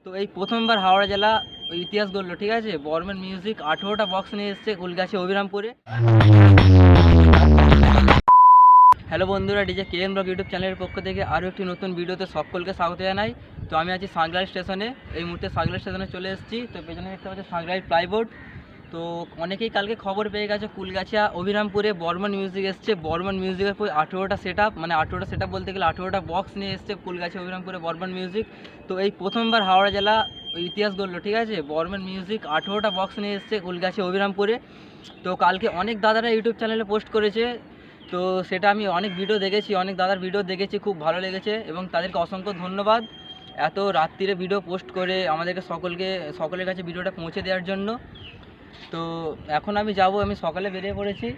তো এই প্রথমবার হাওড়া জেলা ইতিহাস গড়লো, ঠিক আছে। বর্মন মিউজিক 18টা বক্স নিয়ে এসছে কুলগাছি অভিরামপুরে। হ্যালো বন্ধুরা, DJ K N blog YouTube চ্যানেলের পক্ষ থেকে আরও একটি নতুন ভিডিওতে সকলকে স্বাগত জানাই। তো আমি আছি সাঁকরাইল স্টেশনে, এই মুহূর্তে সাঁকরাইল স্টেশনে চলে এসেছি। তো পেছনে দেখতে পাচ্ছি সাঁকরাইল প্লাইবোর্ড। তো অনেকেই কালকে খবর পেয়ে গেছে কুলগাছিয়া অভিরামপুরে বর্মন মিউজিক এসছে। বর্মন মিউজিকের 18টা সেট আপ, মানে 18টা সেট আপ বলতে গেলে 18টা বক্স নিয়ে এসছে কুলগাছিয়া অভিরামপুরে বর্মন মিউজিক। তো এই প্রথমবার হাওড়া জেলা ইতিহাস গড়লো, ঠিক আছে। বর্মন মিউজিক 18টা বক্স নিয়ে এসছে কুলগাছিয়া অভিরামপুরে। তো কালকে অনেক দাদারা ইউটিউব চ্যানেলে পোস্ট করেছে, তো সেটা আমি অনেক ভিডিও দেখেছি, অনেক দাদার ভিডিও দেখেছি, খুব ভালো লেগেছে এবং তাদেরকে অসংখ্য ধন্যবাদ এত রাত্রিরে ভিডিও পোস্ট করে আমাদেরকে সকলের কাছে ভিডিওটা পৌঁছে দেওয়ার জন্য। তো এখন আমি সকালে বেরিয়ে পড়েছি।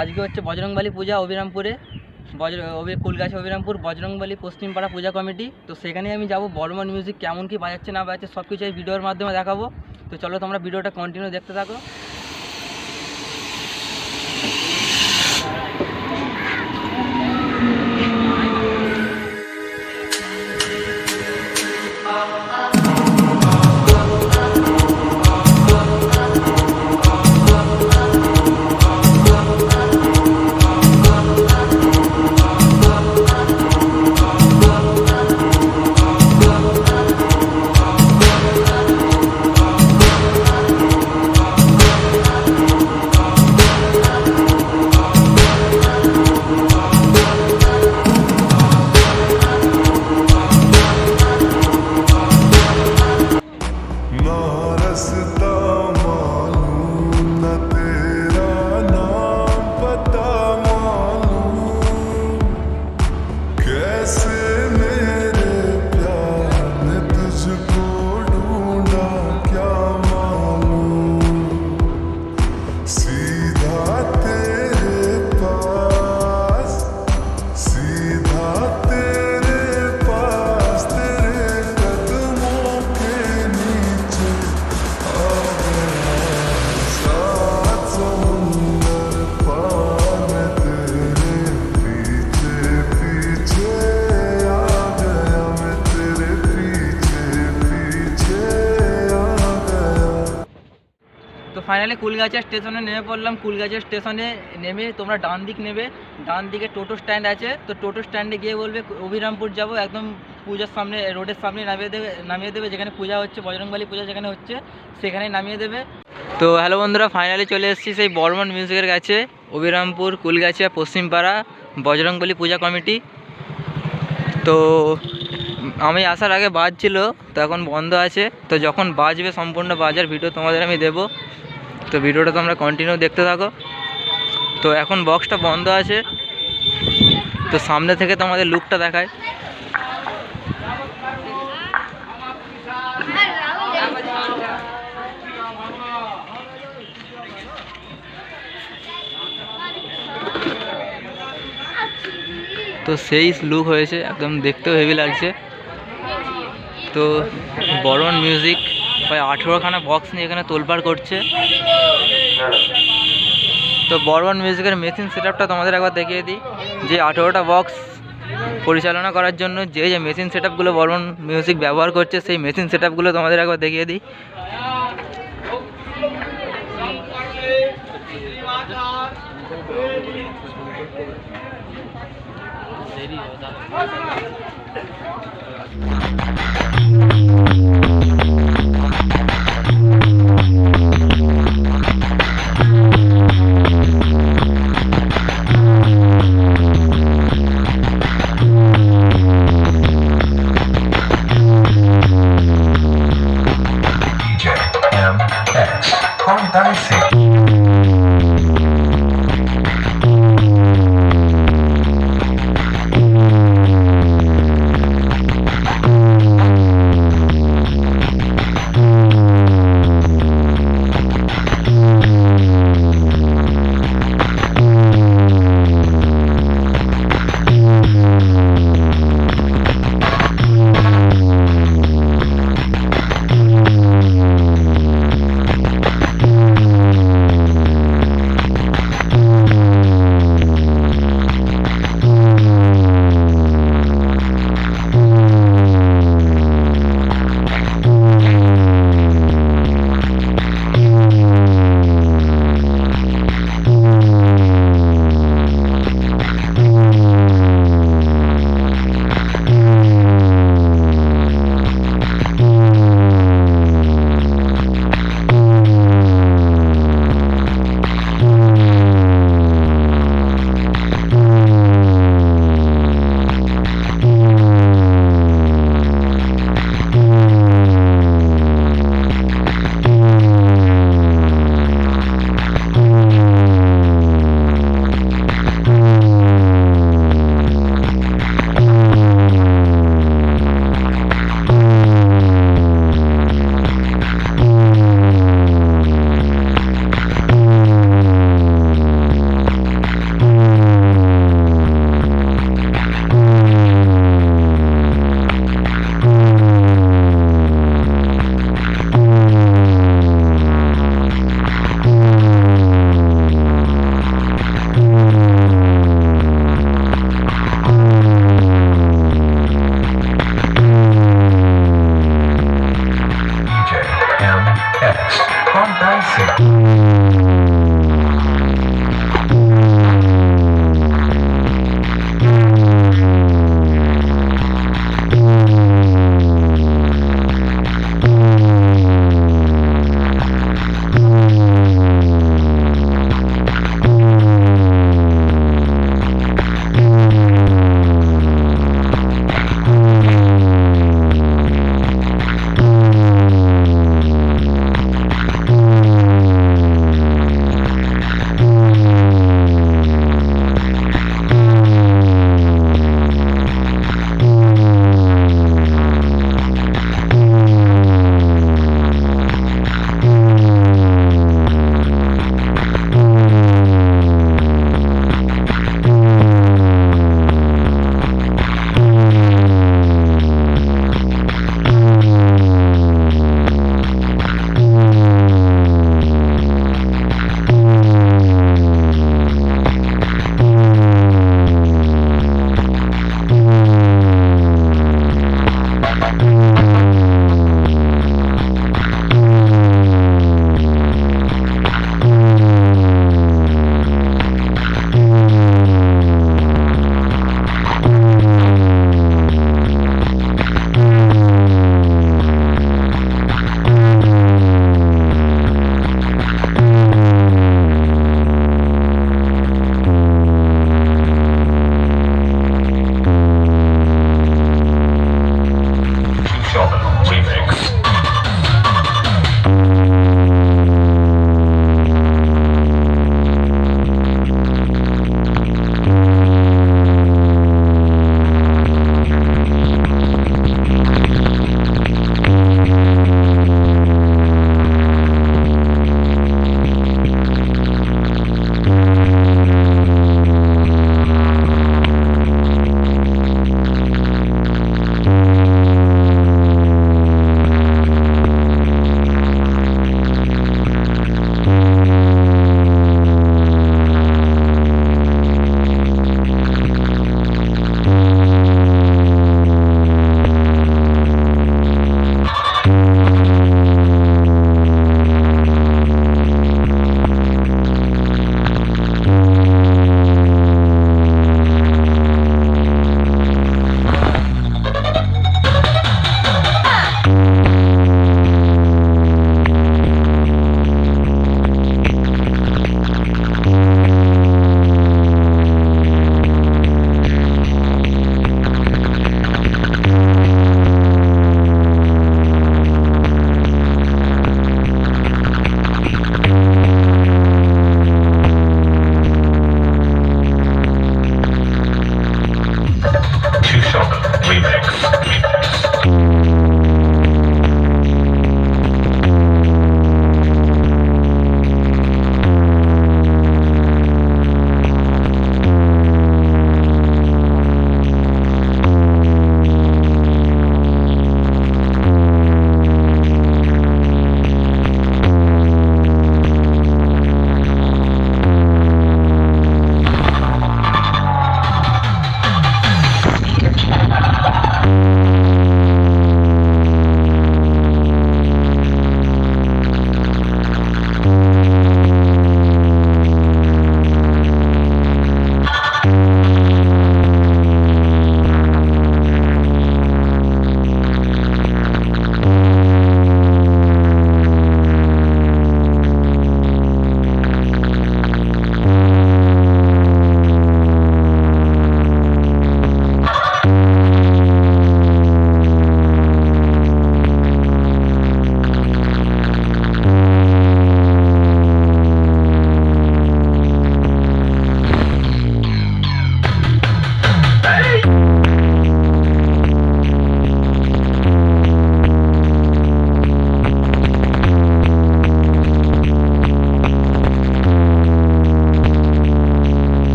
আজকে হচ্ছে বজরংবলী পূজা অভিরামপুরে, কুলগাছি অভিরামপুর বজরংবলী পশ্চিমপাড়া পূজা কমিটি। তো সেখানে আমি যাব। বর্মন মিউজিক কেমন কি বাজাচ্ছে না বাজাচ্ছে সব কিছু এই ভিডিওর মাধ্যমে দেখাবো। তো চলো তোমরা ভিডিওটা কন্টিনিউ দেখতে থাকো। তো ফাইনালি কুলগাছিয়া স্টেশনে নেমে পড়লাম। কুলগাছিয়া স্টেশনে নেমে তোমরা ডান দিক নেবে, ডান দিকে টোটো স্ট্যান্ড আছে। তো টোটো স্ট্যান্ডে গিয়ে বলবে অভিরামপুর যাব, একদম পূজার সামনে, রোডের সামনে নামিয়ে দেবে যেখানে পূজা হচ্ছে, বজরংবলী পূজা যেখানে হচ্ছে সেখানেই নামিয়ে দেবে। তো হ্যালো বন্ধুরা, ফাইনালি চলে এসেছি সেই বর্মন মিউজিকের কাছে, অভিরামপুর কুলগাছিয়া পশ্চিমপাড়া বজরংবলী পূজা কমিটি। তো আমি আসার আগে বাজছিল, তো এখন বন্ধ আছে। তো যখন বাজবে সম্পূর্ণ বাজার ভিডিও তোমাদের আমি দেবো। তো ভিডিওটা তোমরা কন্টিনিউ দেখতে থাকো। তো এখন বক্সটা বন্ধ আছে, তো সামনে থেকে তোমাদের লুকটা দেখায়। তো সেই লুক হয়েছে, একদম দেখতেও হেভি লাগছে। তো বর্মন মিউজিক প্রায় 18খানা বক্স নিয়ে এখানে তোলপাড় করছে। তো বর্মন মিউজিকের মেশিন সেটআপটা তোমাদের একবার দেখিয়ে দিই, যে 18টা বক্স পরিচালনা করার জন্য যে মেশিন সেটআপগুলো বর্মন মিউজিক ব্যবহার করছে, সেই মেশিন সেটআপগুলো তোমাদের একবার দেখিয়ে দিই।